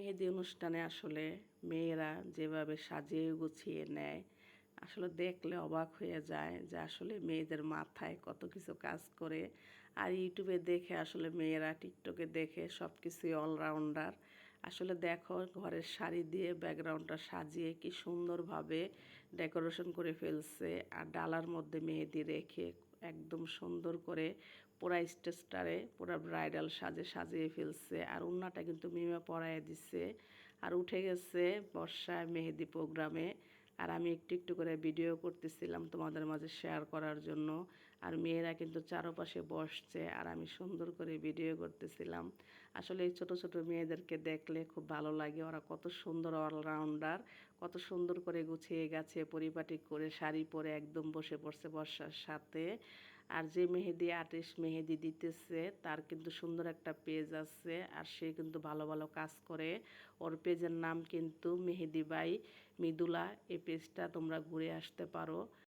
মেহেদি অনুষ্ঠানে আসলে মেয়েরা যেভাবে সাজিয়ে গুছিয়ে নেয় আসলে দেখলে অবাক হয়ে যায় যে আসলে মেয়েদের মাথায় কত কিছু কাজ করে। আর ইউটিউবে দেখে আসলে মেয়েরা টিকটকে দেখে সব কিছুই অলরাউন্ডার। আসলে দেখো ঘরের শাড়ি দিয়ে ব্যাকগ্রাউন্ডটা সাজিয়ে কি সুন্দরভাবে ডেকোরেশন করে ফেলছে, আর ডালার মধ্যে মেহেদি রেখে একদম সুন্দর করে পুরা স্টেজটারে পুরা ব্রাইডাল সাজিয়ে ফেলছে। আর ওড়নাটা কিন্তু মিমে পরাইয়া দিছে। আর উঠে গেছে বর্ষায় মেহেদি প্রোগ্রামে। আর আমি একটু একটু করে ভিডিও করতেছিলাম তোমাদের মাঝে শেয়ার করার জন্য। আর মেয়েরা কিন্তু চারপাশে বসছে আর আমি সুন্দর করে ভিডিও করতেছিলাম। আসলে এই ছোট ছোট মেয়েদেরকে দেখলে খুব ভালো লাগে, ওরা কত সুন্দর অলরাউন্ডার, কত সুন্দর করে গুছিয়ে গেছে পরিপাটি করে শাড়ি পরে একদম বসে পড়ছে বর্ষার সাথে। আর যে মেহেদি আর্টিস্ট মেহেদি দিতেছে তার কিন্তু সুন্দর একটা পেজ আছে, আর সে কিন্তু ভালো ভালো কাজ করে। ওর পেজের নাম কিন্তু মেহেদি বাই মৃদুলা। এই পেজটা তোমরা ঘুরে আসতে পারো।